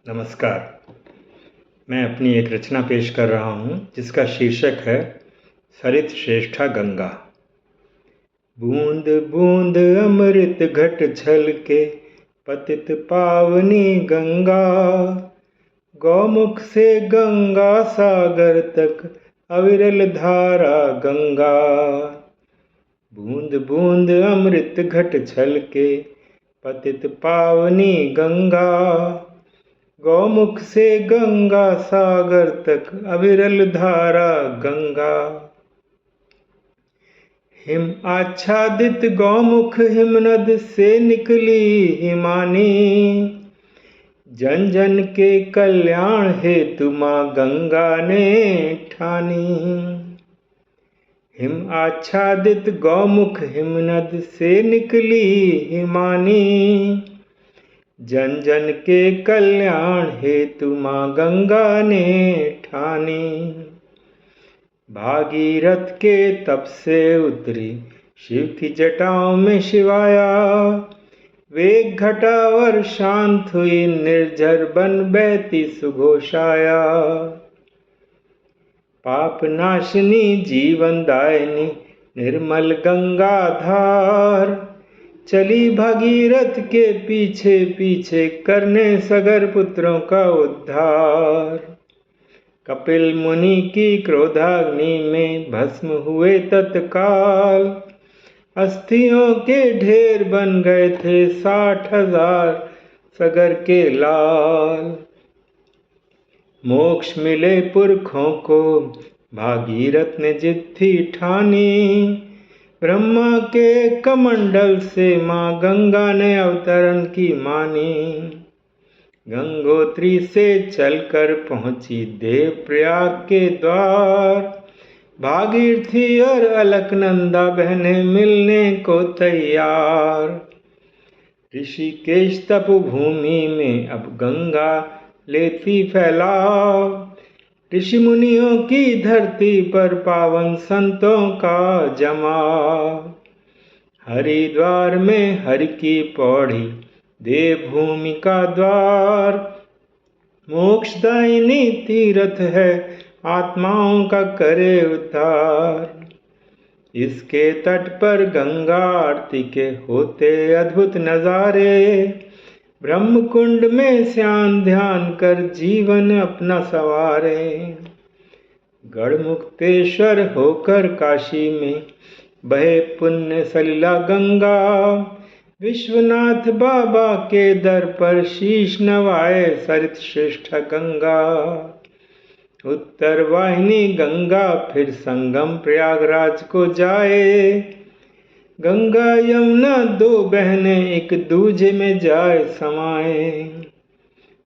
नमस्कार। मैं अपनी एक रचना पेश कर रहा हूँ जिसका शीर्षक है सरित श्रेष्ठा गंगा। बूंद बूंद अमृत घट छलके पतित पावनी गंगा, गौमुख से गंगा सागर तक अविरल धारा गंगा। बूंद बूंद अमृत घट छलके पतित पावनी गंगा, गौमुख से गंगा सागर तक अविरल धारा गंगा। हिम आच्छादित गौमुख हिमनद से निकली हिमानी, जन जन के कल्याण हेतु माँ गंगा ने ठानी। हिम आच्छादित गौमुख हिमनद से निकली हिमानी, जन जन के कल्याण हेतु माँ गंगा ने ठानी। भागीरथ के तप से उतरी शिव की जटाओं में शिवाया, वेग घटावर शांत हुई निर्झर बन बहती सुघोषाया। पाप नाशिनी जीवन दायिनी निर्मल गंगा धार, चली भगीरथ के पीछे पीछे करने सगर पुत्रों का उद्धार। कपिल मुनि की क्रोधाग्नि में भस्म हुए तत्काल, अस्थियों के ढेर बन गए थे 60,000 सगर के लाल। मोक्ष मिले पुरखों को भागीरथ ने जिद थी ठानी, ब्रह्मा के कमंडल से माँ गंगा ने अवतरण की मानी। गंगोत्री से चलकर पहुंची देव प्रयाग के द्वार, भागीरथी और अलकनंदा बहनें मिलने को तैयार। ऋषिकेश तपोभूमि में अब गंगा लेती फैलाव, ऋषि मुनियों की धरती पर पावन संतों का जमाव। हरिद्वार में हरि की पौड़ी देवभूमि का द्वार, मोक्षदायिनी तीर्थ है आत्माओं का करे उद्धार। इसके तट पर गंगा आरती के होते अद्भुत नजारे, ब्रह्म कुंड में स्नान ध्यान कर जीवन अपना सवारे। गढ़मुक्तेश्वर होकर काशी में बहे पुण्य सलिला गंगा, विश्वनाथ बाबा के दर पर शीश नवाए सरित श्रेष्ठा गंगा। उत्तर वाहिनी गंगा फिर संगम प्रयागराज को जाए, गंगा यमुना दो बहनें एक दूजे में जाए समाए।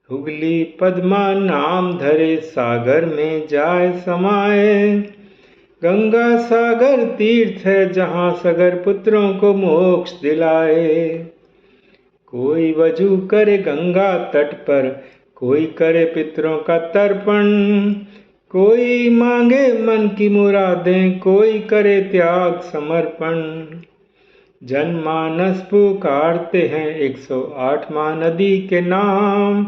हुगली पद्मा नाम धरे सागर में जाए समाए, गंगा सागर तीर्थ है जहाँ सगर पुत्रों को मोक्ष दिलाए। कोई वजू करे गंगा तट पर, कोई करे पितरों का तर्पण, कोई मांगे मन की मुरादें, कोई करे त्याग समर्पण। जनमानस पुकारते हैं 108 माँ नदी के नाम,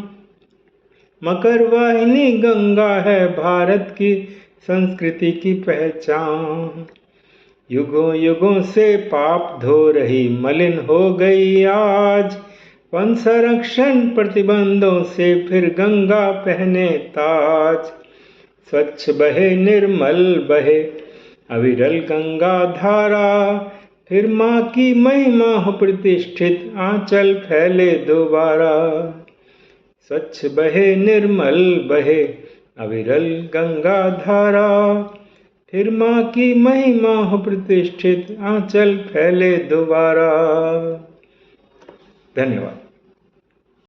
मकर वाहिनी गंगा है भारत की संस्कृति की पहचान। युगों युगों से पाप धो रही मलिन हो गई आज, वन संरक्षण प्रतिबंधों से फिर गंगा पहने ताज। स्वच्छ बहे निर्मल बहे अविरल गंगा धारा, फिर माँ की महिमा हो प्रतिष्ठित आंचल फैले दोबारा। स्वच्छ बहे निर्मल बहे अविरल गंगा धारा, फिर माँ की महिमा हो प्रतिष्ठित आंचल फैले दोबारा। धन्यवाद।